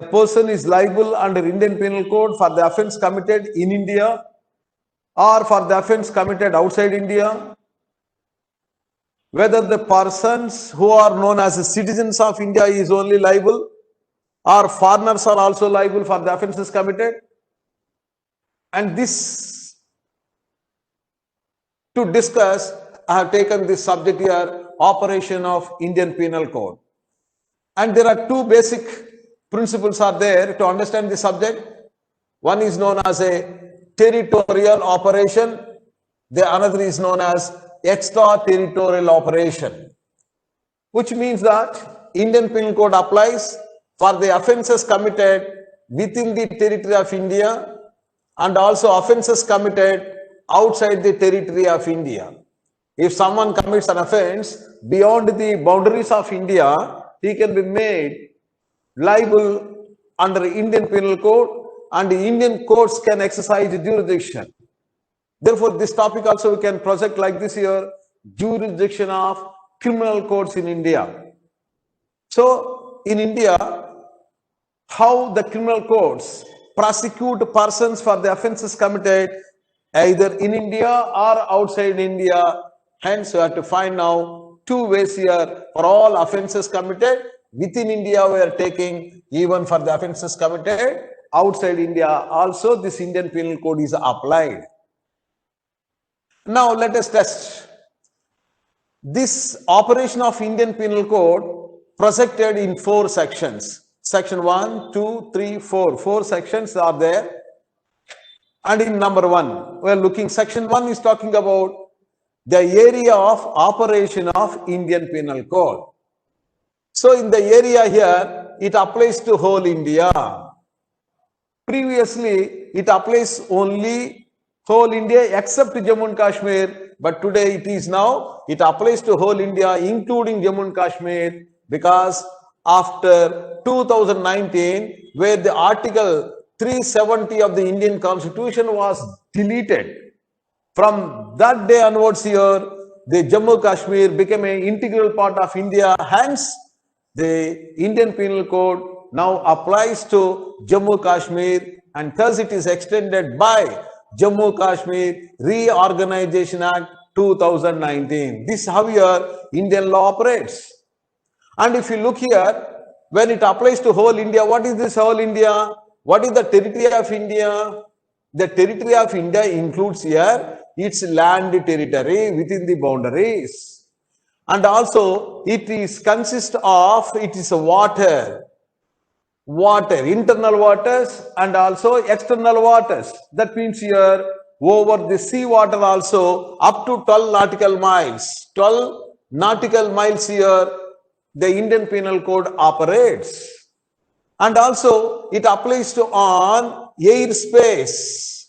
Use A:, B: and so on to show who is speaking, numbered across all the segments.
A: a person is liable under Indian Penal Code for the offence committed in India or for the offence committed outside India, whether the persons who are known as citizens of India is only liable or foreigners are also liable for the offences committed. And this, to discuss, I have taken this subject here, operation of Indian Penal Code. And there are two basic principles are there to understand the subject. One is known as a territorial operation. The another is known as extraterritorial operation, which means that Indian Penal Code applies for the offences committed within the territory of India and also offences committed outside the territory of India. If someone commits an offence beyond the boundaries of India, he can be made liable under Indian Penal Code and the Indian courts can exercise jurisdiction. Therefore, this topic also we can project like this here, jurisdiction of criminal courts in India. So, in India, how the criminal courts prosecute persons for the offences committed either in India or outside India. Hence, we have to find now two ways here for all offences committed within India. We are taking even for the offences committed outside India. Also, this Indian Penal Code is applied. Now, let us test this operation of Indian Penal Code projected in 4 sections. Section 1, 2, 3, 4. 4 sections are there. And in number 1, we are looking, section 1 is talking about the area of operation of Indian Penal Code. So, in the area here, it applies to whole India. Previously, it applies only whole India except Jammu and Kashmir, but today it is now, it applies to whole India including Jammu and Kashmir, because after 2019, where the article 370 of the Indian Constitution was deleted, from that day onwards here, the Jammu Kashmir became an integral part of India. Hence, the Indian Penal Code now applies to Jammu Kashmir, and thus it is extended by Jammu Kashmir Reorganization Act 2019. This is how your Indian law operates. And if you look here, when it applies to whole India, what is this whole India? What is the territory of India? The territory of India includes here its land territory within the boundaries. And also it is consists of, it is water, internal waters and also external waters. That means here over the sea water also up to 12 nautical miles. 12 nautical miles here the Indian Penal Code operates. And also it applies to on airspace.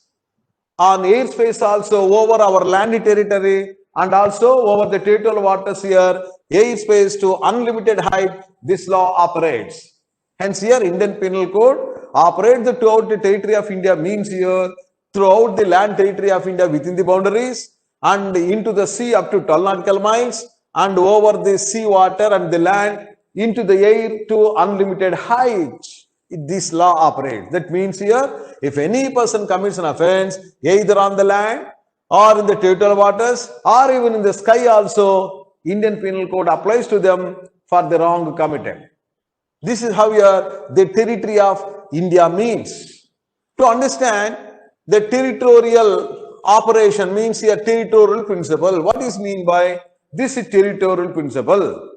A: On airspace also over our land territory and also over the territorial waters here, airspace to unlimited height, this law operates. Hence here Indian Penal Code operates throughout the territory of India, means here throughout the land territory of India within the boundaries and into the sea up to 12 nautical miles and over the sea water and the land into the air to unlimited height. This law operates. That means here, if any person commits an offense, either on the land or in the territorial waters or even in the sky also, Indian Penal Code applies to them for the wrong committed. This is how here the territory of India means. To understand the territorial operation means here territorial principle. What is mean by this territorial principle?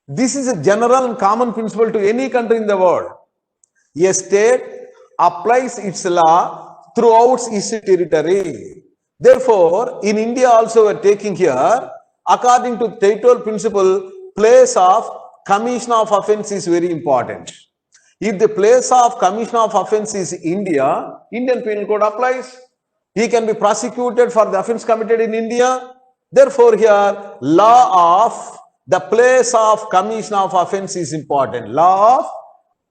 A: This is a general and common principle to any country in the world. A state applies its law throughout its territory. Therefore, in India also we are taking here, according to territorial principle, place of commission of offence is very important. If the place of commission of offence is India, Indian Penal Code applies. He can be prosecuted for the offence committed in India. Therefore, here law of the place of commission of offence is important. Law of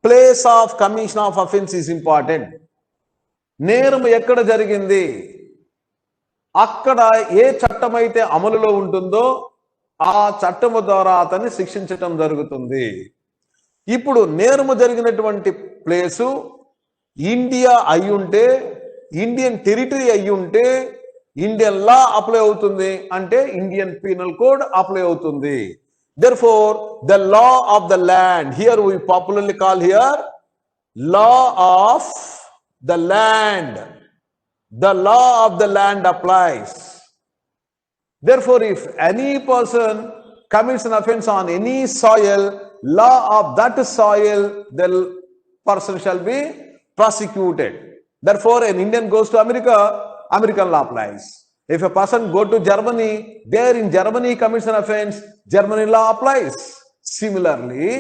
A: place of commission of offence is important. నేరం ఎక్కడ జరిగింది, అక్కడ ఏ చట్టం అయితే అమలులో ఉంటుందో ఆ చట్టము ద్వారా అతన్ని శిక్షించటం జరుగుతుంది. ఇప్పుడు నేరము జరిగినటువంటి ప్లేసు ఇండియా అయి ఉంటే, ఇండియన్ టెరిటరీ అయి ఉంటే ఇండియన్ లా అప్లై అవుతుంది, అంటే ఇండియన్ పీనల్ కోడ్ అప్లై అవుతుంది. Therefore, the law of the land, here we popularly call here law of the land. The law of the land applies. Therefore, if any person commits an offense on any soil, law of that soil, the person shall be prosecuted. Therefore, an Indian goes to America, American law applies. If a person go to Germany, there in Germany commits an offense, Germany law applies. Similarly,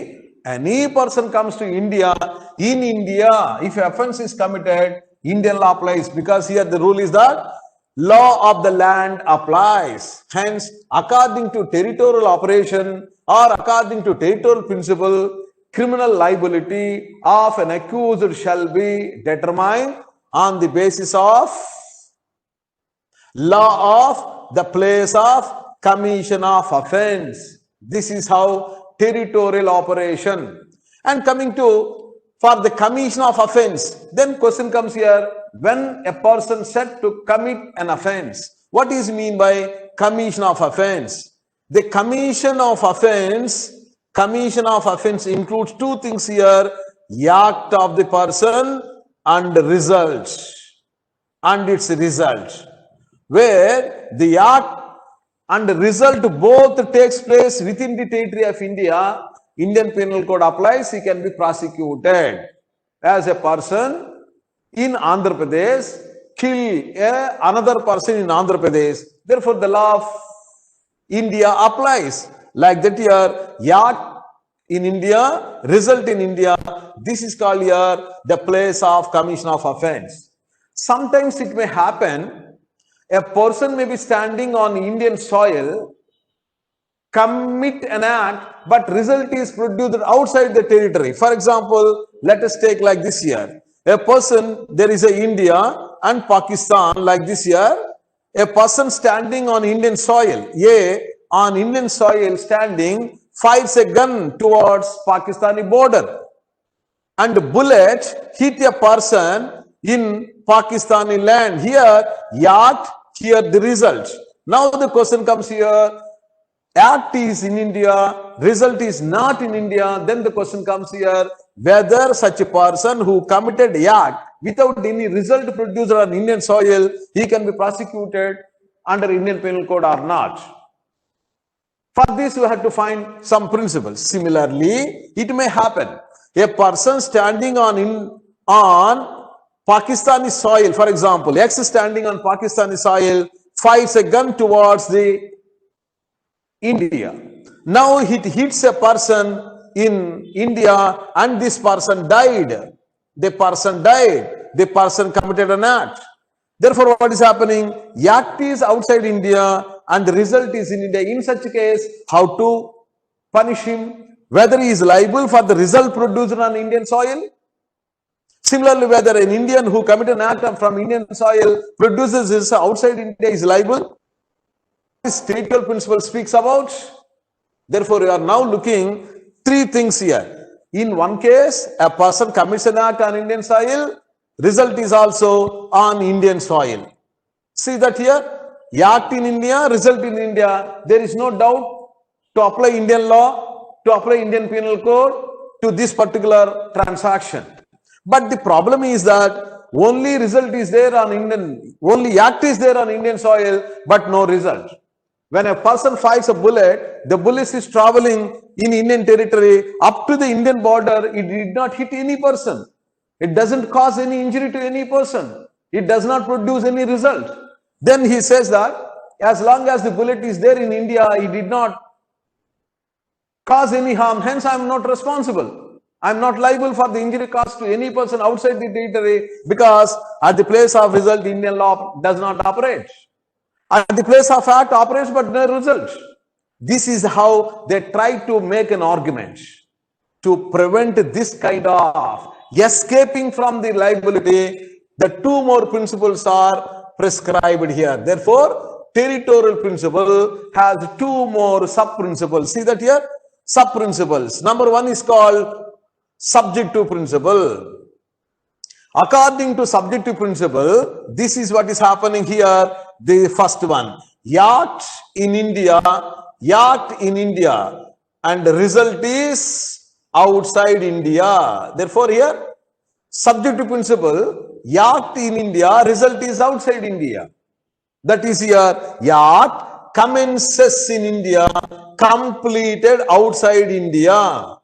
A: any person comes to India, in India, if offense is committed, Indian law applies, because here the rule is that law of the land applies. Hence, according to territorial operation or according to territorial principle, criminal liability of an accused shall be determined on the basis of law of the place of commission of offense. This is how territorial operation. And coming to for the commission of offense, then question comes here, when a person said to commit an offense, what is mean by commission of offense? The commission of offense includes two things here, act of the person and results, and its result. Where the act and the result both takes place within the territory of India, Indian Penal Code applies, he can be prosecuted. As a person in Andhra Pradesh kill another person in Andhra Pradesh, therefore the law of India applies. Like that here, act in India, result in India, this is called here the place of commission of offense. Sometimes it may happen, a person may be standing on Indian soil, commit an act, but result is produced outside the territory. For example, let us take like this here. A person, there is a India and Pakistan like this here. A person standing on Indian soil, on Indian soil standing, fires a gun towards Pakistani border, and bullet hit a person in Pakistani land. Here, act, here the result. Now the question comes here, act is in India, result is not in India. Then the question comes here, whether such a person who committed act without any result produced on Indian soil, he can be prosecuted under Indian Penal Code or not. For this, we have to find some principles. Similarly, it may happen, a person standing on Pakistani soil, for example, X standing on Pakistani soil, fires a gun towards the India. Now it hits a person in India and this person died. The person committed an act. Therefore, what is happening? Act is outside India and the result is in India. In such a case, how to punish him? Whether he is liable for the result produced on Indian soil? Similarly, whether an Indian who committed an act from Indian soil produces this outside India is liable? This territorial principle speaks about. Therefore, we are now looking three things here. In one case, a person commits an act on Indian soil, result is also on Indian soil. See that here, act in India, result in India. There is no doubt to apply Indian law, to apply Indian Penal Code to this particular transaction. But the problem is that only result is there on only act is there on Indian soil, but no result. When a person fires a bullet, the bullet is traveling in Indian territory up to the Indian border, it did not hit any person. It doesn't cause any injury to any person. It does not produce any result. Then he says that as long as the bullet is there in India, it did not cause any harm. Hence, I am not responsible. I am not liable for the injury caused to any person outside the territory, because at the place of result, Indian law does not operate. At the place of act operates, but no result. This is how they try to make an argument to prevent this kind of escaping from the liability. The two more principles are prescribed here. Therefore, territorial principle has two more sub-principles. See that here? Sub-principles. Number one is called subjective principle. According to subjective principle, this is what is happening here. The first one, yacht in India, and the result is outside India. Therefore, here, subjective principle, yacht in India, result is outside India. That is here, yacht commences in India, completed outside India.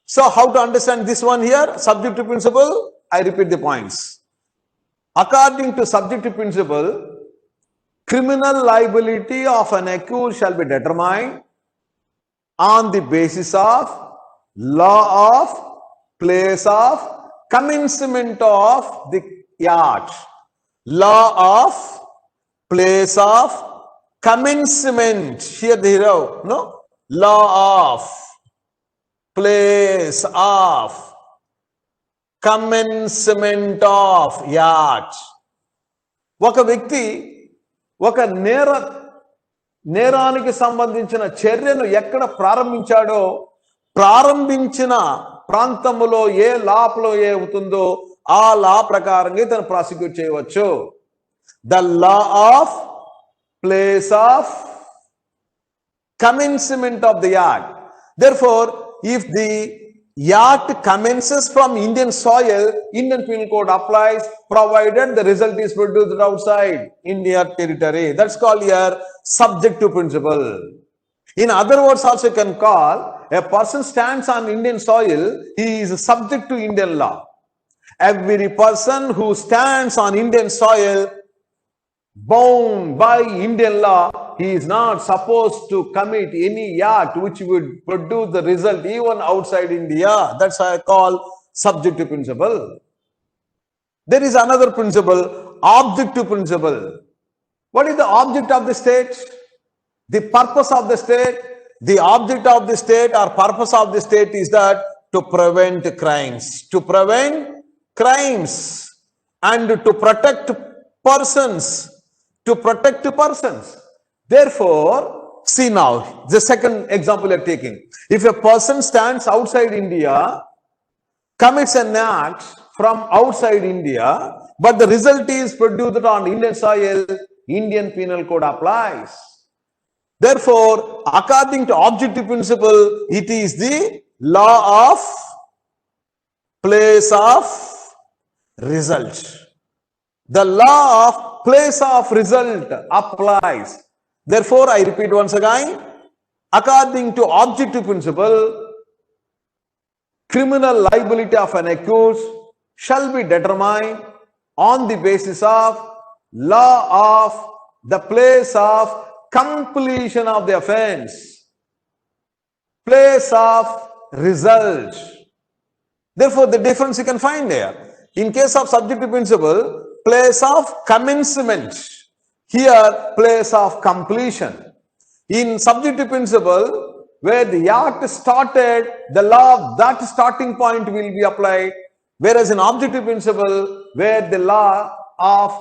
A: So, how to understand this one here? Subjective principle, I repeat the points. According to subjective principle, criminal liability of an accused shall be determined on the basis of law of place of commencement of the yacht. Law of place of commencement. Here the hero, no? Law of place of commencement of yacht. ఒక వ్యక్తి ఒక నేరానికి సంబంధించిన చర్యను ఎక్కడ ప్రారంభించాడో, ప్రారంభించిన ప్రాంతంలో ఏ లాలో ఏ అవుతుందో ఆ లా ప్రకారంగా ఇతను ప్రాసిక్యూట్ చేయవచ్చు. The law of place of commencement of the yacht. Therefore, if the yacht commences from Indian soil, Indian Penal Code applies, provided the result is produced outside India territory. That's called here subjective principle. In other words, also you can call a person stands on Indian soil, he is subject to Indian law. Every person who stands on Indian soil, bound by Indian law, he is not supposed to commit any act which would produce the result even outside India. That's why I call subjective principle. There is another principle, objective principle. What is the object of the state? The purpose of the state. The object of the state or purpose of the state is that to prevent crimes. To prevent crimes and to protect persons. To protect persons. Therefore, see now, the second example you are taking. If a person stands outside India, commits an act from outside India, but the result is produced on Indian soil, Indian Penal Code applies. Therefore, according to objective principle, it is the law of place of result. The law of place of result applies. Therefore, I repeat once again, according to objective principle, criminal liability of an accused shall be determined on the basis of law of the place of completion of the offense, place of result. Therefore, the difference you can find there. In case of subjective principle, place of commencement. Here, place of completion. In subjective principle, where the act started, the law of that starting point will be applied. Whereas in objective principle, where the law of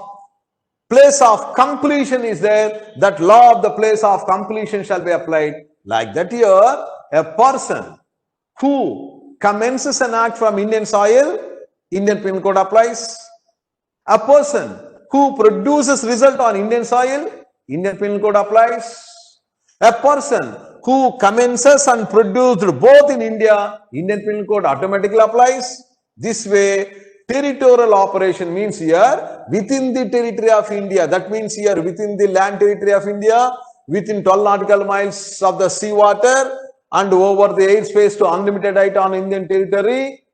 A: place of completion is there, that law of the place of completion shall be applied. Like that here, a person who commences an act from Indian soil, Indian Penal Code applies. A person who produces result on Indian soil, Indian Penal Code applies. A person who commences and produced both in India, Indian Penal Code automatically applies. This way, territorial operation means here within the territory of India. That means here within the land territory of India, within 12 nautical miles of the sea water and over the airspace to unlimited height on Indian territory.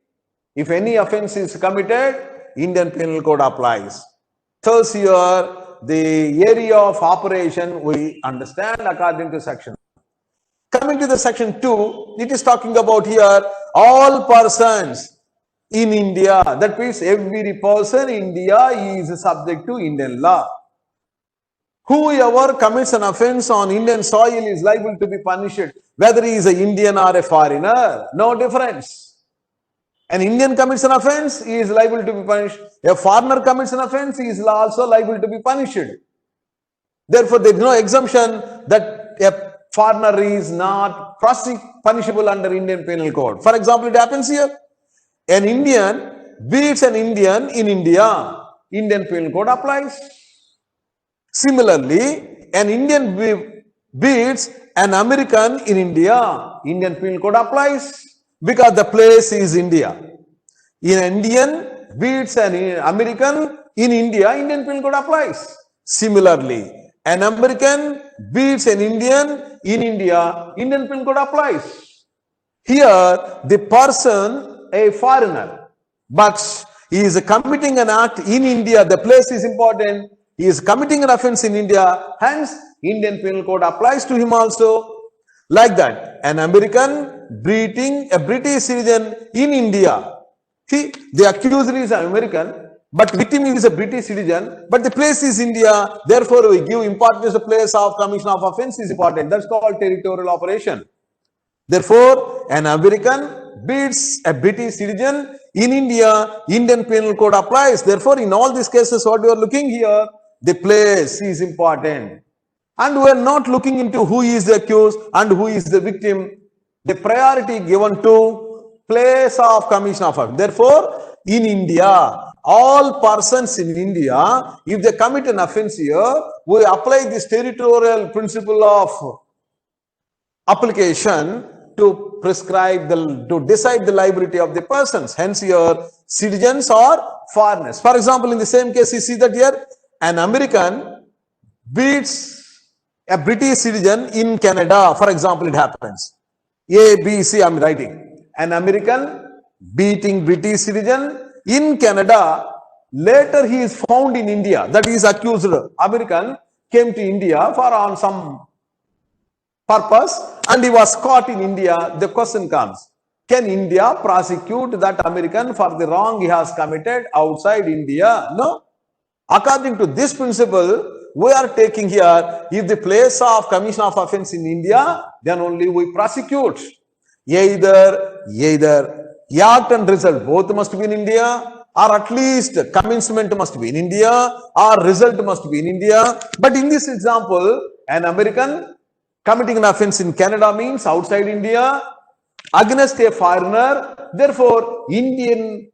A: If any offense is committed, Indian Penal Code applies. Thus here, the area of operation we understand according to section. Coming to the section 2, it is talking about here all persons in India. That means every person in India is subject to Indian law. Whoever commits an offense on Indian soil is liable to be punished, whether he is an Indian or a foreigner. No difference. An Indian commits an offense, he is liable to be punished. A foreigner commits an offense, he is also liable to be punished. Therefore, there is no exemption that a foreigner is not punishable under Indian Penal Code. For example, it happens here. An Indian beats an Indian in India. Indian Penal Code applies. Similarly, an Indian beats an American in India. Indian Penal Code applies because the place is India. An Indian beats an American in India. Indian Penal Code applies. Similarly, an American beats an Indian in India. Indian Penal Code applies. Here, the person, a foreigner, but he is committing an act in India. The place is important. He is committing an offense in India. Hence, Indian Penal Code applies to him also. Like that, an American beating a British citizen in India. See, the accuser is an American, but victim is a British citizen, but the place is India. Therefore, we give importance to the place of commission of offense is important. That's called territorial operation. Therefore, an American beats a British citizen in India, Indian Penal Code applies. Therefore, in all these cases, what you are looking here, the place is important. And we are not looking into who is the accused and who is the victim. The priority given to place of commission of offense. Therefore, in India, all persons in India, if they commit an offense here, we apply this territorial principle of application to prescribe to decide the liability of the persons. Hence, here citizens or foreigners. For example, in the same case, you see that here an American beats a British citizen in Canada. For example, it happens. A, B, C, I'm writing. An American beating British citizen in Canada. Later, he is found in India. That is accused. American came to India for on some purpose and he was caught in India. The question comes, can India prosecute that American for the wrong he has committed outside India? No. According to this principle, we are taking here, if the place of commission of offense in India, then only we prosecute. Either act and result both must be in India, or at least commencement must be in India, or result must be in India. But in this example, an American committing an offense in Canada means outside India against a foreigner. Therefore, Indian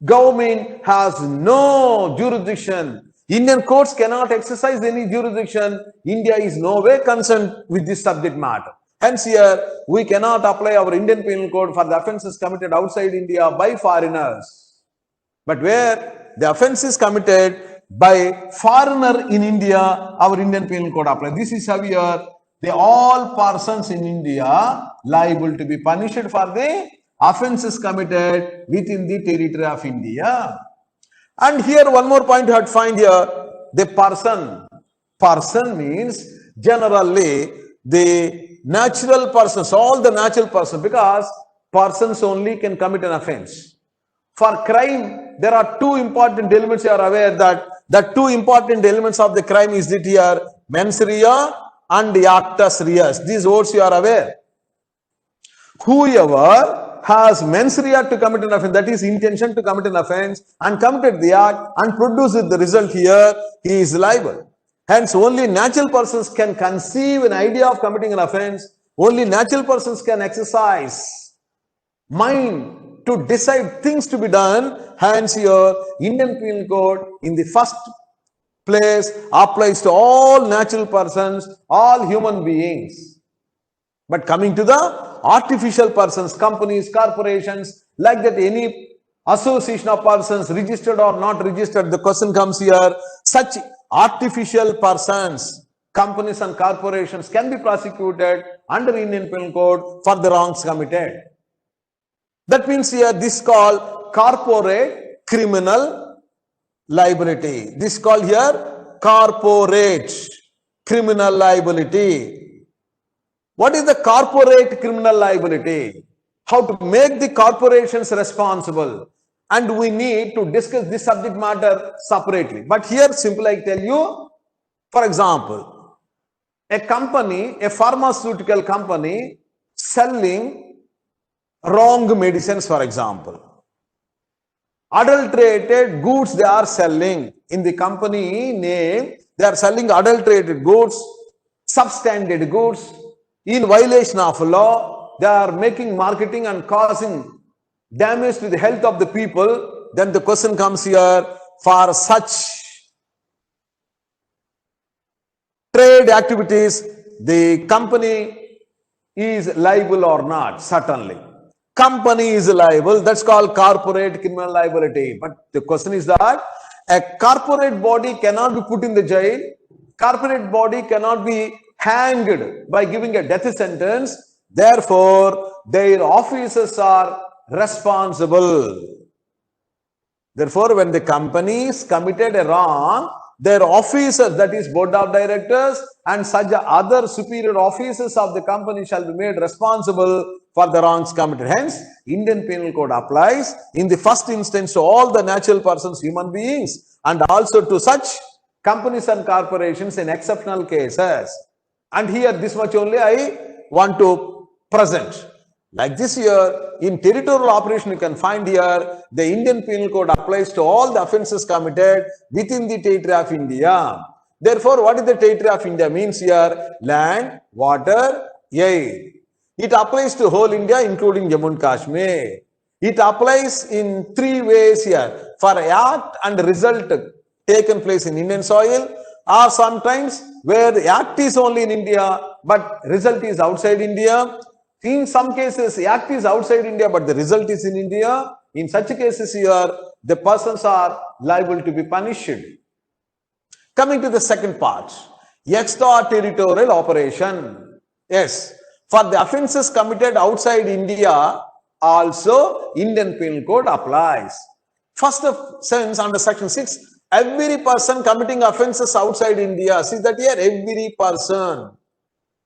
A: government has no jurisdiction. Indian courts cannot exercise any jurisdiction. India is no way concerned with this subject matter. Hence, here we cannot apply our Indian Penal Code for the offences committed outside India by foreigners. But where the offence is committed by foreigner in India, our Indian Penal Code applies. This is how here the all persons in India liable to be punished for the offences committed within the territory of India. And here one more point you have to find here, the person. Person means generally the natural persons, all the natural persons, because persons only can commit an offense. For crime, there are two important elements. You are aware that the two important elements of the crime is that here mens rea and actus reus. These words you are aware. Whoever has mens rea to commit an offense, that is intention to commit an offense, and committed the act and produces the result here, he is liable. Hence, only natural persons can conceive an idea of committing an offense. Only natural persons can exercise mind to decide things to be done. Hence, here Indian Penal Code in the first place applies to all natural persons, all human beings. But coming to the artificial persons, companies, corporations, like that, any association of persons, registered or not registered, the question comes here, such artificial persons, companies and corporations can be prosecuted under Indian Penal Code for the wrongs committed. That means here this is called corporate criminal liability. This is called here corporate criminal liability. What is the corporate criminal liability? How to make the corporations responsible? And we need to discuss this subject matter separately. But here simply I tell you, for example, a company, a pharmaceutical company selling wrong medicines, for example. Adulterated goods they are selling. In the company name, they are selling adulterated goods, substandard goods. In violation of law, they are making marketing and causing damage to the health of the people, then the question comes here, for such trade activities, the company is liable or not? Certainly. Company is liable. That's called corporate criminal liability. But the question is that a corporate body cannot be put in the jail. Corporate body cannot be hanged by giving a death sentence. Therefore, their officers are responsible. Therefore, when the companies committed a wrong, their officers, that is board of directors and such other superior officers of the company shall be made responsible for the wrongs committed. Hence, Indian Penal Code applies in the first instance to all the natural persons, human beings, and also to such companies and corporations in exceptional cases. And here, this much only I want to present. Like this here, in territorial operation, you can find here, the Indian Penal Code applies to all the offences committed within the territory of India. Therefore, what is the territory of India means here? Land, water, air. It applies to whole India, including Jammu and Kashmir. It applies in three ways here. For act and result taken place in Indian soil, or sometimes where the act is only in India, but result is outside India. In some cases, the act is outside India, but the result is in India. In such cases here, the persons are liable to be punished. Coming to the second part, extraterritorial operation. Yes, for the offences committed outside India, also Indian Penal Code applies. First of sense, under section 6, every person committing offences outside India, see that here, every person.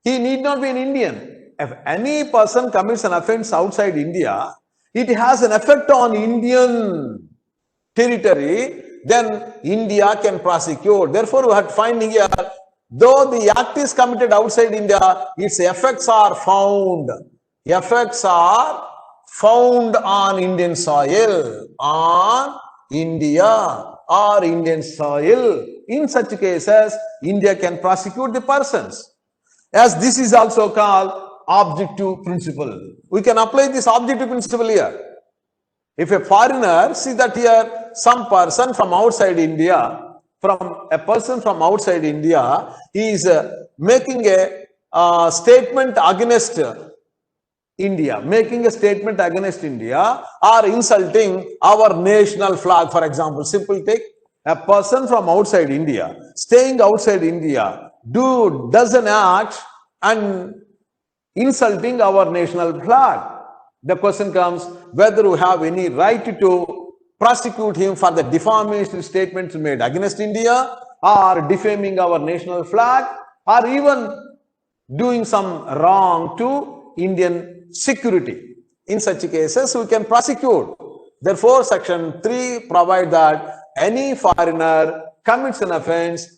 A: He need not be an Indian. If any person commits an offense outside India, it has an effect on Indian territory, then India can prosecute. Therefore, we have to find here, though the act is committed outside India, its effects are found. Effects are found on Indian soil, on India or Indian soil. In such cases, India can prosecute the persons. As this is also called objective principle. We can apply this objective principle here. If a foreigner, see that here, some person from outside India, he is making a statement against India, or insulting our national flag, for example. Simple take, a person from outside India, staying outside India, does an act and insulting our national flag. The question comes whether we have any right to prosecute him for the defamatory statements made against India, or defaming our national flag, or even doing some wrong to Indian security. In such cases, we can prosecute. Therefore, section 3 provides that any foreigner commits an offense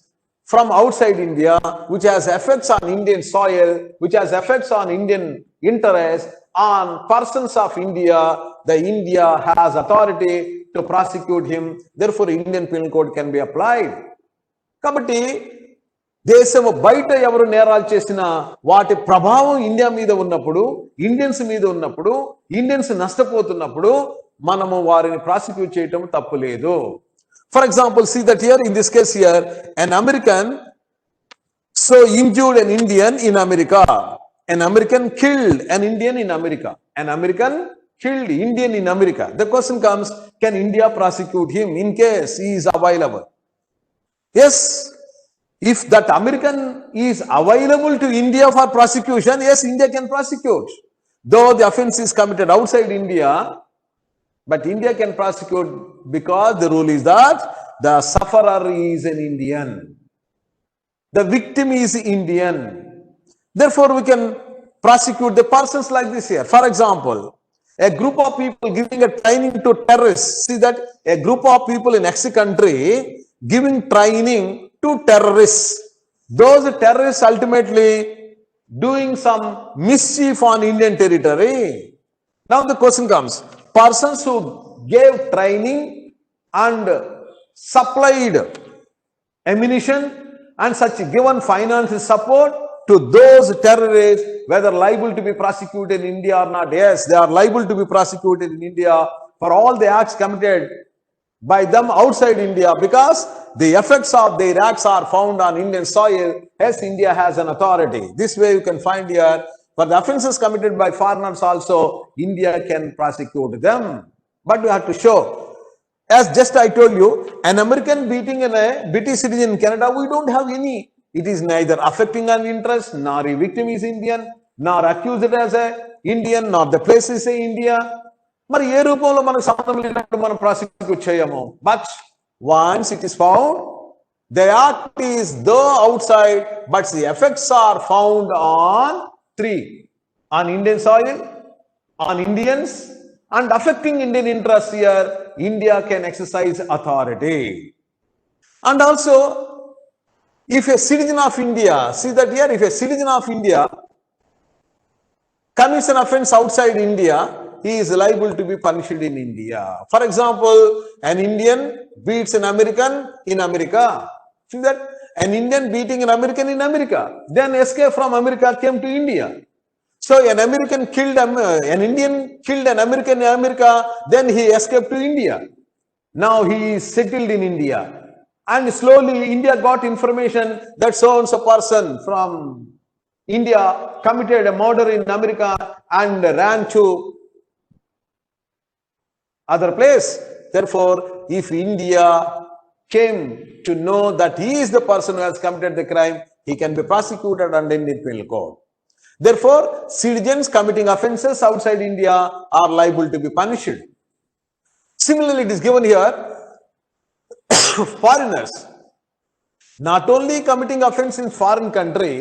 A: from outside India, which has effects on Indian soil, which has effects on Indian interests, on persons of India, the India has authority to prosecute him. Therefore, Indian Penal Code can be applied. Kabatti, దేశము బయట ఎవరు నేరాలు చేసినా వాటి ప్రభావం India మీద ఉన్నప్పుడు, Indians మీద ఉన్నప్పుడు, ఇండియన్స్ నష్టపోతున్నప్పుడు మనము వారిని ప్రాసిక్యూట్ చేయటం తప్పులేదు. For example, see that here, in this case here, an American so injured an Indian in America. An American killed an Indian in America. An American killed Indian in America. The question comes, can India prosecute him in case he is available? Yes, if that American is available to India for prosecution, yes, India can prosecute. Though the offense is committed outside India, but India can prosecute because the rule is that the sufferer is an Indian. The victim is Indian. Therefore, we can prosecute the persons like this here. For example, a group of people giving a training to terrorists. See that a group of people in X country giving training to terrorists. Those terrorists ultimately doing some mischief on Indian territory. Now the question comes, persons who gave training and supplied ammunition and such given financial support to those terrorists, whether liable to be prosecuted in India or not. Yes, they are liable to be prosecuted in India for all the acts committed by them outside India, because the effects of their acts are found on Indian soil. Yes, India has an authority. This way you can find here, for the offenses committed by foreigners also, India can prosecute them. But you have to show, as just I told you, an American beating a British citizen in Canada, we don't have any. It is neither affecting an interest, nor a victim is Indian, nor accused as a Indian, nor the place is a India. మరి ఏ రూపంలో మనకు సంబంధం లేనప్పుడు మనం prosecute చేయము. But once it is found the act is though outside, but the effects are found on three: on Indian soil, on Indians, and affecting Indian interests. Here India can exercise authority. And also, if a citizen of India, see that here, if a citizen of India commits an offense outside India, he is liable to be punished in India. For example, an Indian beats an American in America. See that? An Indian beating an American in America, then escape from America, came to India. So an American killed an Indian killed an American in America, then he escaped to India. Now he is settled in India, and slowly India got information that so and so person from India committed a murder in America and ran to other place. Therefore, if India came to know that he is the person who has committed the crime, he can be prosecuted under Indian Penal Code. Therefore, citizens committing offences outside India are liable to be punished. Similarly, it is given here, foreigners not only committing offence in foreign country,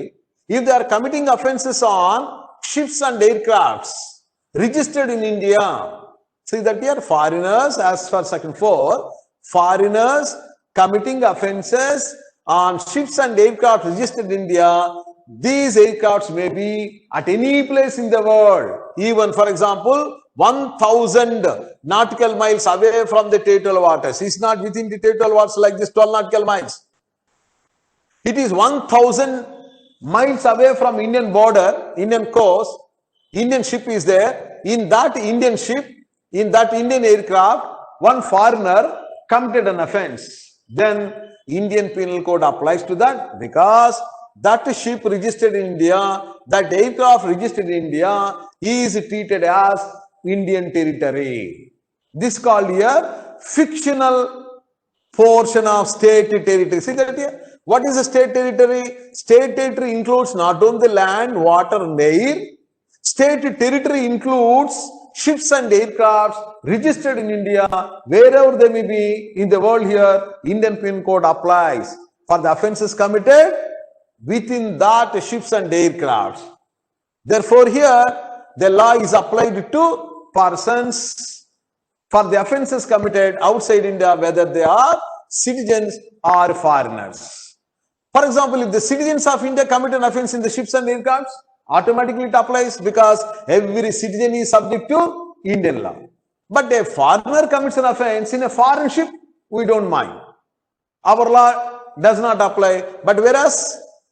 A: if they are committing offences on ships and aircrafts registered in India. See that here, foreigners, as for section 4, foreigners committing offences on ships and aircraft registered in India. These aircrafts may be at any place in the world, even for example 1000 nautical miles away from the territorial waters. It's not within the territorial waters like this 12 nautical miles. It is 1000 miles away from Indian border, Indian coast. Indian ship is there. In that Indian ship, in that Indian aircraft, one foreigner committed an offense. Then Indian Penal Code applies to that, because that ship registered in India, that aircraft registered in India is treated as Indian territory. This called here fictional portion of state territory. See that here? What is a state territory? State territory includes not only the land, water and air. State territory includes ships and aircrafts registered in India, wherever they may be in the world. Here Indian Penal Code applies for the offences committed within that ships and aircrafts. Therefore, here the law is applied to persons for the offences committed outside India, whether they are citizens or foreigners. For example, if the citizens of India commit an offence in the ships and aircrafts, automatically it applies, because every citizen is subject to Indian law. But a foreigner commits an offence in a foreign ship, we don't mind. Our law does not apply. But whereas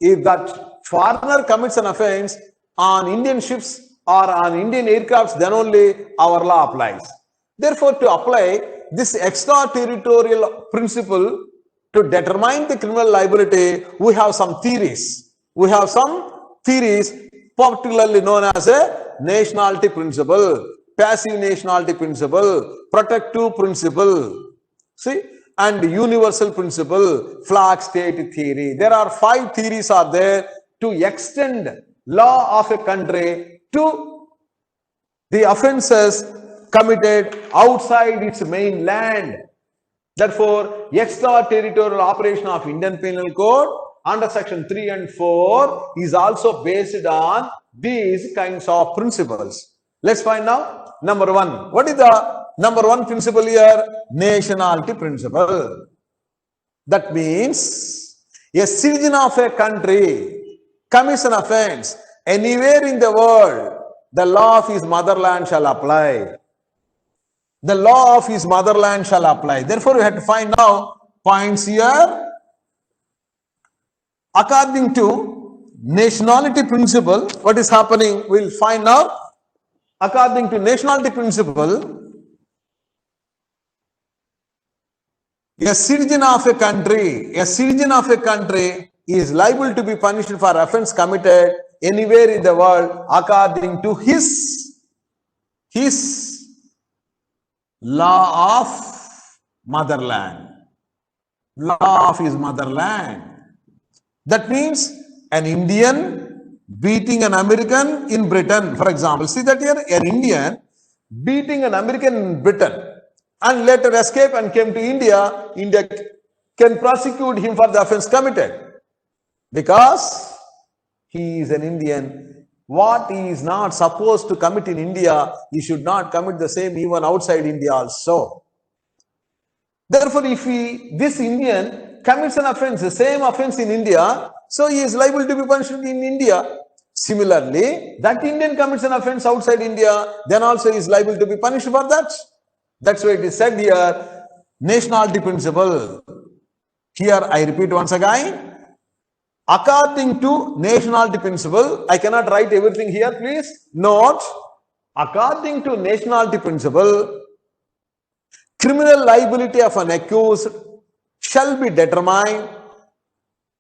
A: if that foreigner commits an offence on Indian ships or on Indian aircrafts, then only our law applies. Therefore, to apply this extraterritorial principle to determine the criminal liability, we have some theories. We have some theories, particularly known as a nationality principle, passive nationality principle, protective principle. See? And universal principle, flag state theory. There are 5 theories are there to extend law of a country to the offences committed outside its mainland. Therefore, extraterritorial operation of Indian Penal Code under section 3 and 4 is also based on these kinds of principles. Let's find now number 1. What is the number 1 principle here? Nationality principle. That means a citizen of a country commits an offense anywhere in the world, the law of his motherland shall apply. The law of his motherland shall apply. Therefore, we have to find now points here. According to nationality principle, what is happening, we'll find out. According to nationality principle, a citizen of a country is liable to be punished for offense committed anywhere in the world according to his law of motherland. Law of his motherland. That means an Indian beating an American in Britain, for example. See that here, an Indian beating an American in Britain and later escape and came to India, India can prosecute him for the offense committed because he is an Indian. What he is not supposed to commit in India, he should not commit the same even outside India also. Therefore, if this Indian commits an offense, the same offense in India, so he is liable to be punished in India. Similarly, that Indian commits an offense outside India, then also he is liable to be punished for that. That's why it is said here, nationality principle. Here I repeat once again, according to nationality principle, I cannot write everything here, please note. According to nationality principle, criminal liability of an accused shall be determined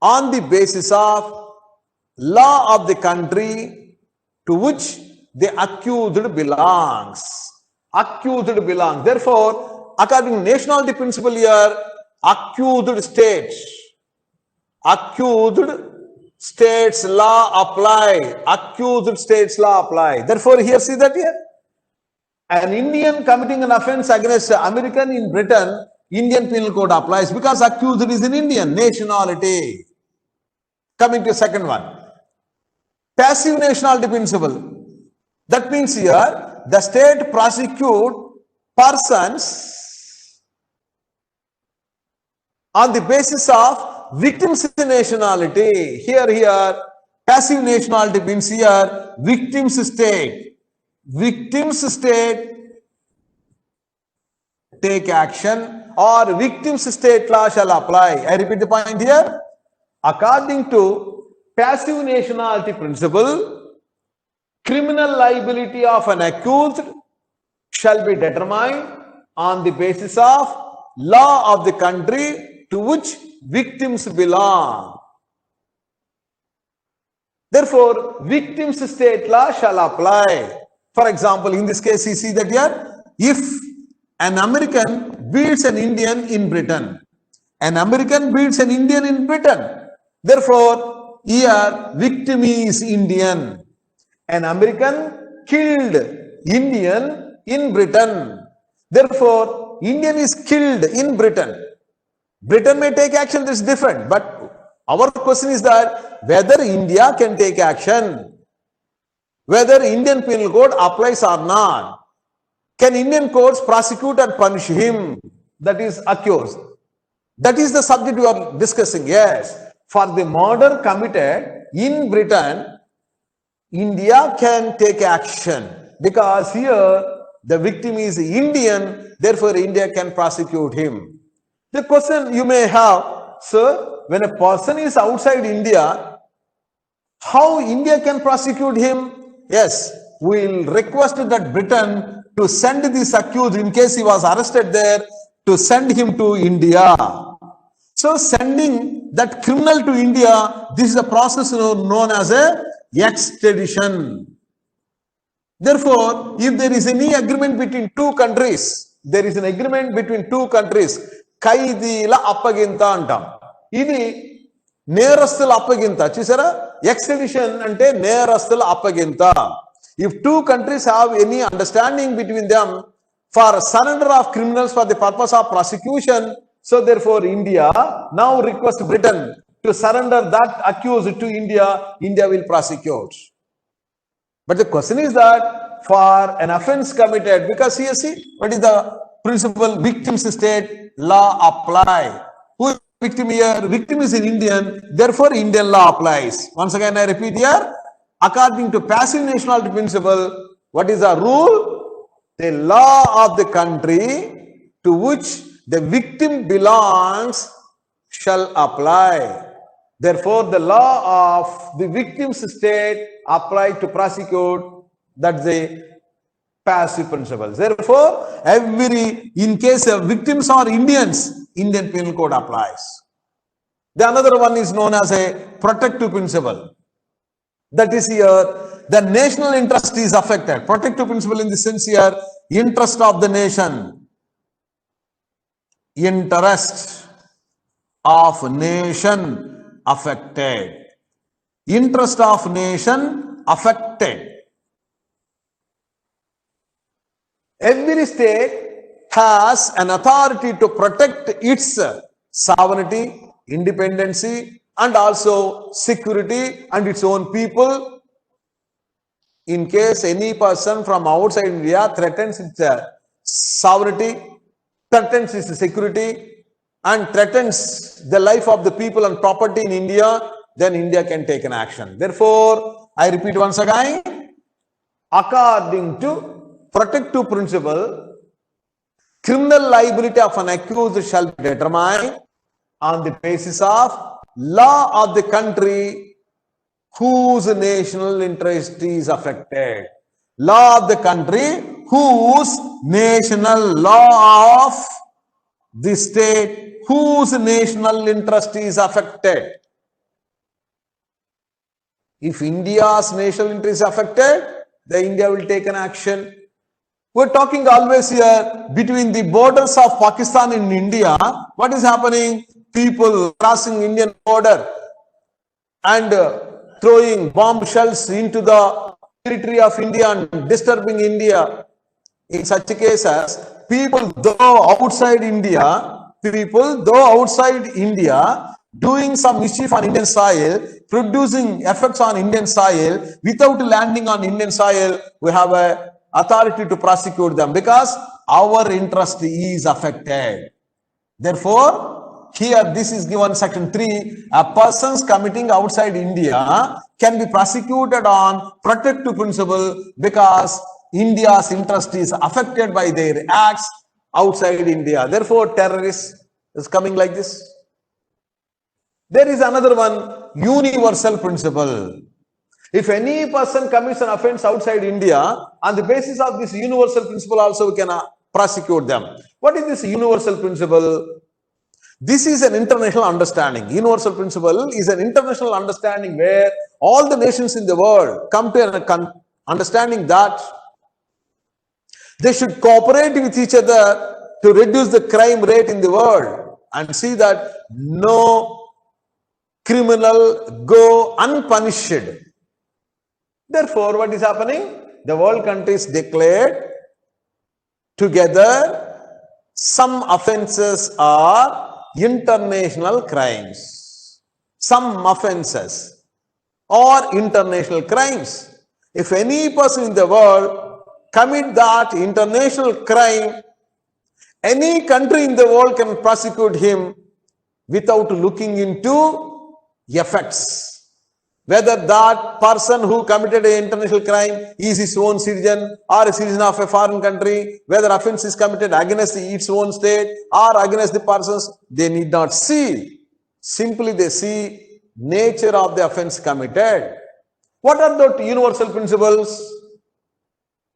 A: on the basis of law of the country to which the accused belongs. Therefore, according to nationality principle here, accused states law apply. Accused states law apply. Therefore, here see that here, an Indian committing an offense against American in Britain, Indian Penal Code applies because accused is an Indian nationality. Coming to second one, passive nationality principle. That means here, the state prosecute persons on the basis of victim's nationality. Here, passive nationality means here, victim's state. Victim's state take action or victim's state law shall apply. I repeat the point here. According to passive nationality principle, criminal liability of an accused shall be determined on the basis of law of the country to which victims belong. Therefore, victim's state law shall apply. For example, in this case, you see that here, if an American beats an Indian in Britain, therefore, here victim is Indian. An American killed Indian in Britain. Therefore, Indian is killed in Britain. Britain may take action, this is different. But our question is that whether India can take action, whether Indian Penal Code applies or not. Can Indian courts prosecute and punish him, that is accused? That is the subject we are discussing. Yes, for the murder committed in Britain, India can take action because here the victim is Indian, therefore India can prosecute him. The question you may have, sir, when a person is outside India, how India can prosecute him? Yes, we will request that Britain to send this accused in case he was arrested there, to send him to India. So sending that criminal to India, this is a process known as a extradition. Therefore, if there is any agreement between two countries, ఖైదీల అప్పగింత అంటాం. ఇది నేరస్తుల అప్పగింత. చూసారా, extradition అంటే నేరస్తుల అప్పగింత. If two countries have any understanding between them for surrender of criminals for the purpose of prosecution, so therefore India now requests Britain to surrender that accused to India, India will prosecute. But the question is that for an offense committed, because here see, what is the principle? Victim's state law apply. Who is victim here? Victim is an Indian, therefore Indian law applies. Once again I repeat here, according to passive nationality principle, what is the rule? The law of the country to which the victim belongs shall apply. Therefore, the law of the victim's state applied to prosecute, that's the passive principles. Therefore, in case of victims are Indians, Indian Penal Code applies. The another one is known as a protective principle. That is here, the national interest is affected. Protective principle in the sense here, interest of the nation. Interest of nation affected. Interest of nation affected. Every state has an authority to protect its sovereignty, independency, and also security and its own people. In case any person from outside India threatens its sovereignty, threatens its security, and threatens the life of the people and property in India, then India can take an action. Therefore, I repeat once again, according to protective principle, criminal liability of an accused shall be determined on the basis of law of the country whose national interest is affected. Law of the country whose national law of the state whose national interest is affected. If India's national interest is affected, the India will take an action. We're talking always here between the borders of Pakistan and India. What is happening? People crossing Indian border and throwing bomb shells into the territory of India and disturbing India. In such cases, people though outside India, doing some mischief on Indian soil, producing effects on Indian soil, without landing on Indian soil, we have a authority to prosecute them because our interest is affected. Therefore, here this is given section 3, a persons committing outside India can be prosecuted on protective principle because India's interest is affected by their acts outside India. Therefore, terrorist is coming like this. There is another one, universal principle. If any person commits an offense outside India, on the basis of this universal principle also we can prosecute them. What is this universal principle? This is an international understanding. Universal principle is an international understanding where all the nations in the world come to an understanding that they should cooperate with each other to reduce the crime rate in the world and see that no criminal go unpunished. Therefore, what is happening? The world countries declared together some offenses are international crimes. Some offenses are international crimes. If any person in the world commit that international crime, any country in the world can prosecute him without looking into effects. Whether that person who committed an international crime is his own citizen or a citizen of a foreign country, whether offense is committed against its own state or against the persons, they need not see. Simply they see nature of the offense committed. What are the universal principles?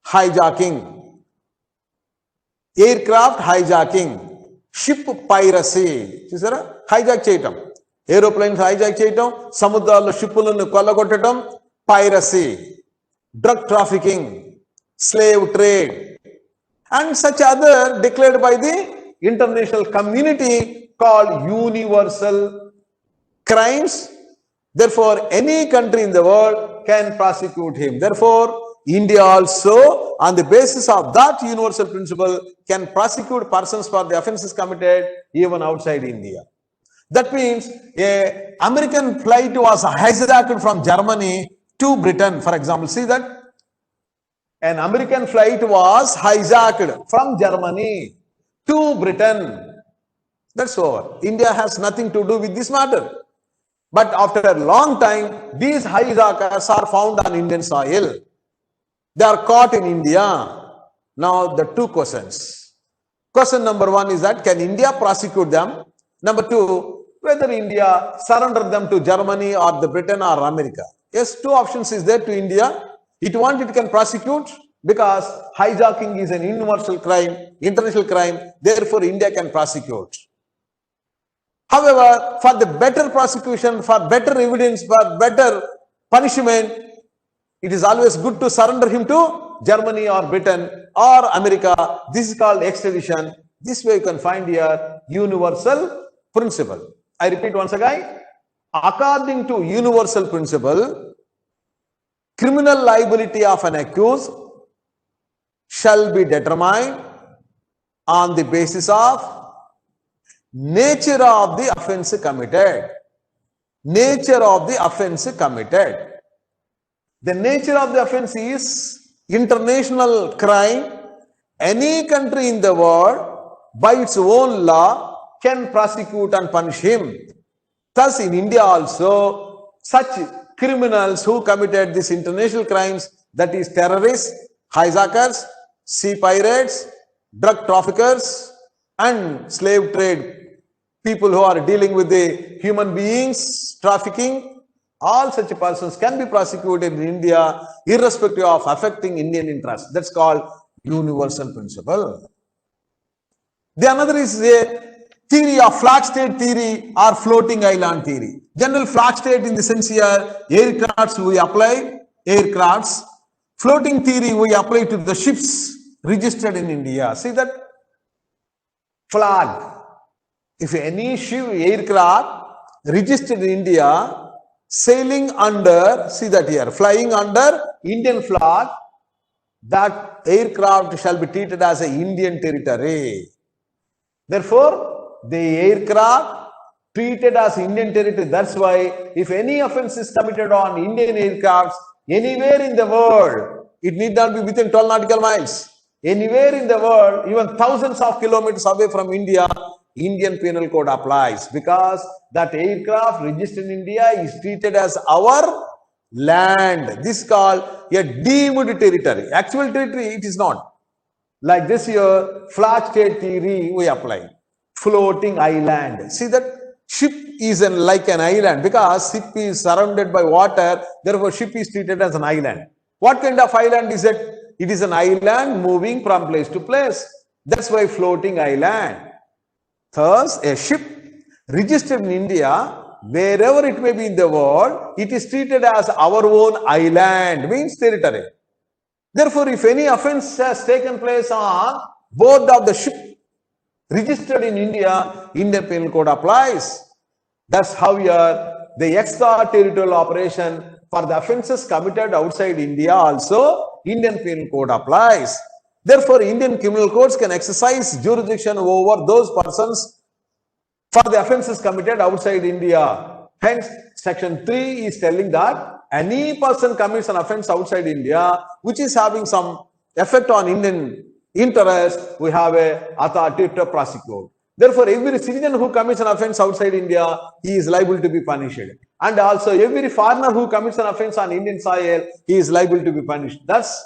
A: Hijacking, aircraft hijacking, ship piracy. Hijack cheyatam. Aeroplanes hijack చేయటం, సముద్రాల్లో షిప్పులను కొల్లగొట్టడం, piracy, drug trafficking, slave trade, and such other declared by the international community called universal crimes. Therefore, any country in the world can prosecute him. Therefore, India also, on the basis of that universal principle, can prosecute persons for the offenses committed even outside India. That means an American flight was hijacked from Germany to Britain, for example. See that? An American flight was hijacked from Germany to Britain. That's over. India has nothing to do with this matter. But after a long time, these hijackers are found on Indian soil. They are caught in India. Now, the two questions. Question number one is that, can India prosecute them? Number two, whether India surrender them to Germany or the Britain or America. Yes, two options is there to India. It can prosecute because hijacking is an universal crime, international crime. Therefore, India can prosecute. However, for the better prosecution, for better evidence, for better punishment, it is always good to surrender him to Germany or Britain or America. This is called extradition. This way you can find here universal principle. I repeat once again. According to universal principle, criminal liability of an accused shall be determined on the basis of nature of the offense committed. Nature of the offense committed. The nature of the offense is international crime. Any country in the world, by its own law, can prosecute and punish him. Thus, in India also, such criminals who committed these international crimes, that is terrorists, hijackers, sea pirates, drug traffickers, and slave trade, people who are dealing with the human beings, trafficking, all such persons can be prosecuted in India irrespective of affecting Indian interests. That's called universal principle. The another is a theory of flag state theory or floating island theory. General flag state in the sense here, aircrafts we apply, aircrafts. Floating theory we apply to the ships registered in India. See that flag. If any ship, aircraft registered in India, sailing under, see that here, flying under Indian flag, that aircraft shall be treated as an Indian territory. Therefore, the aircraft treated as Indian territory. That's why if any offense is committed on Indian aircrafts anywhere in the world, it need not be within 12 nautical miles. Anywhere in the world, even thousands of kilometers away from India, Indian Penal Code applies because that aircraft registered in India is treated as our land. This is called a deemed territory. Actual territory, it is not. Like this here, flag state theory we apply. Floating island. See that ship is like an island because ship is surrounded by water. Therefore, ship is treated as an island. What kind of island is it? It is an island moving from place to place. That's why floating island. Thus, a ship registered in India, wherever it may be in the world, it is treated as our own island, means territory. Therefore, if any offense has taken place on board of the ship registered in India, Indian Penal Code applies. That's how the extraterritorial operation for the offences committed outside India also, Indian Penal Code applies. Therefore, Indian criminal courts can exercise jurisdiction over those persons for the offences committed outside India. Hence, Section 3 is telling that any person commits an offence outside India, which is having some effect on Indian interest, we have a authority to prosecute. Therefore, every citizen who commits an offence outside India, he is liable to be punished. And also, every foreigner who commits an offence on Indian soil, he is liable to be punished. Thus,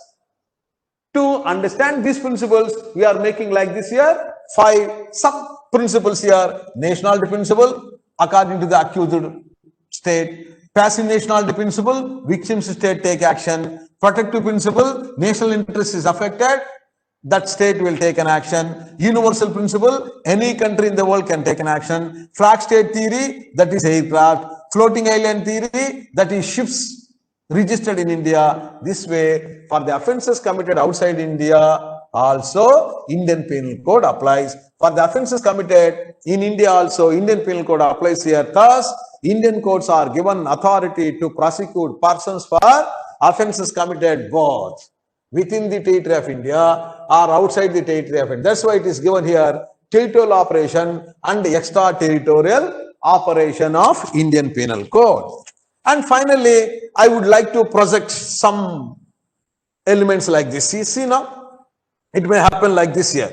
A: to understand these principles, we are making like this here, 5 sub-principles here. Nationality principle, according to the accused state. Passive nationality principle, victims state take action. Protective principle, national interest is affected, that state will take an action. Universal principle, any country in the world can take an action. Flag state theory, that is aircraft. Floating island theory, that is ships registered in India. This way, for the offences committed outside India, also Indian Penal Code applies. For the offences committed in India also, Indian Penal Code applies here. Thus, Indian courts are given authority to prosecute persons for offences committed both within the territory of India or outside the territory of India. That's why it is given here, territorial operation and extraterritorial operation of Indian Penal Code. And finally, I would like to project some elements like this. See now, it may happen like this here.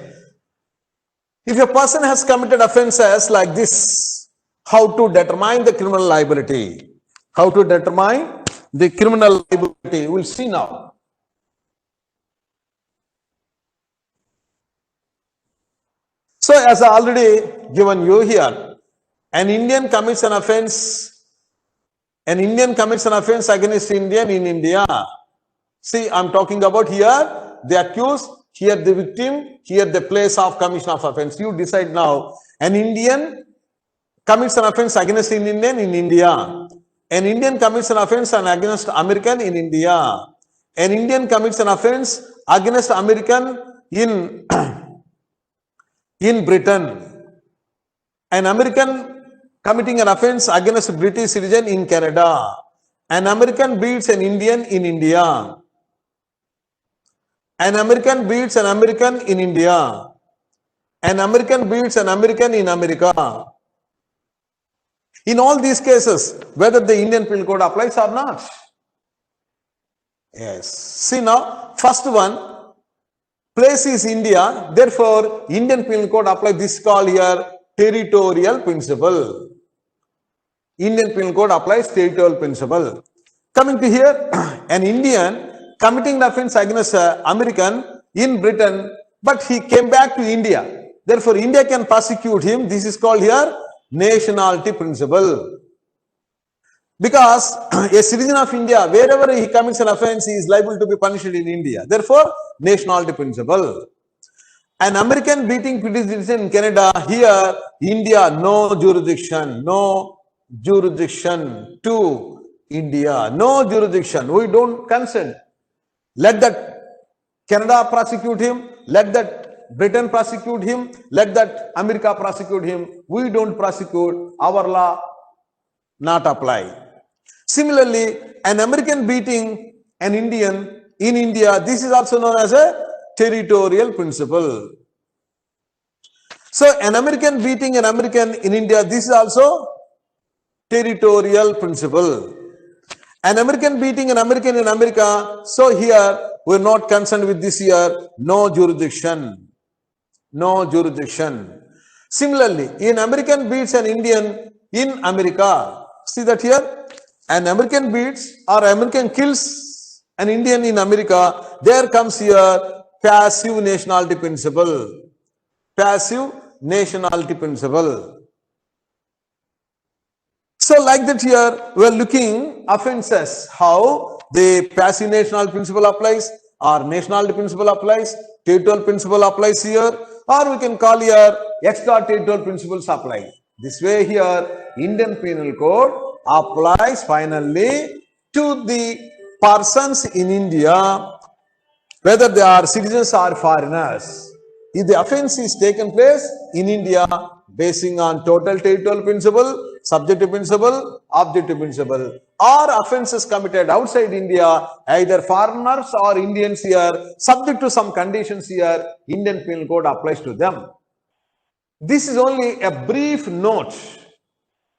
A: If a person has committed offences like this, how to determine the criminal liability? How to determine the criminal liability? We'll see now. So, as I already given you here, An Indian commits an offense against Indian in India. See, I'm talking about here the accused, here the victim, here the place of commission of offense. You decide now. An Indian commits an offense against an Indian in India. An Indian commits an offense against American in India. An Indian commits an offense against American in Britain. An American committing an offense against a British citizen in Canada. An American beats an Indian in India. An American beats an American in India. An American beats an American in America. In all these cases, whether the Indian Penal Code applies or not. Yes. See now, first one, place is India, therefore Indian Penal Code applies. This is called here territorial principle. Indian Penal Code applies territorial principle. Coming to here, an Indian committing the offense against an American in Britain, but he came back to India. Therefore, India can prosecute him. This is called here nationality principle. Because a citizen of India, wherever he commits an offense, he is liable to be punished in India. Therefore, nationality principle. An American beating British citizen in Canada, here, India, no jurisdiction to India, no jurisdiction. We don't consent. Let that Canada prosecute him, let that Britain prosecute him, let that America prosecute him. We don't prosecute, our law not apply. Similarly, an American beating an Indian in India, this is also known as a territorial principle. So, an American beating an American in India, this is also territorial principle. An American beating an American in America, so here we are not concerned with this here, no jurisdiction. No jurisdiction. Similarly, an American beats an Indian in America. See that here? An American beats or American kills an Indian in America. There comes here passive nationality principle. Passive nationality principle. So like that here, we are looking offenses, how the passive nationality principle applies, or nationality principle applies, territorial principle applies here, or we can call here extraterritorial principles apply. This way here, Indian Penal Code applies finally to the persons in India, whether they are citizens or foreigners. If the offense is taken place in India, basing on total territorial principle, subjective principle, objective principle, or offenses committed outside India, either foreigners or Indians here, subject to some conditions here, Indian Penal Code applies to them. This is only a brief note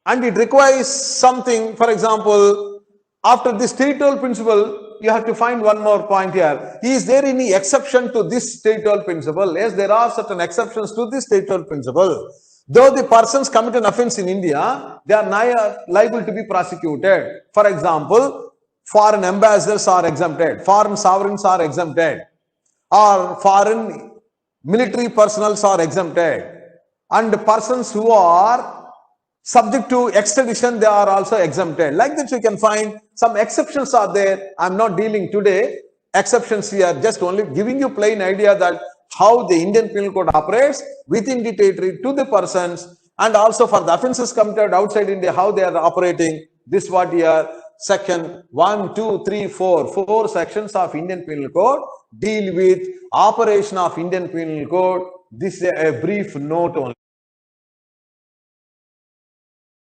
A: and it requires something. For example, after this territorial principle, you have to find one more point here. Is there any exception to this territorial principle? Yes, there are certain exceptions to this territorial principle. Though the persons commit an offense in India, they are liable to be prosecuted. For example, foreign ambassadors are exempted, foreign sovereigns are exempted, or foreign military personnel are exempted, and persons who are subject to extradition, they are also exempted. Like that, you can find some exceptions are there. I'm not dealing today exceptions here, just only giving you plain idea that how the Indian Penal Code operates within the territory to the persons, and also for the offences committed outside India, how they are operating. This what here, section 1, 2, 3, 4, 4 sections of Indian Penal Code deal with operation of Indian Penal Code. This is a brief note only.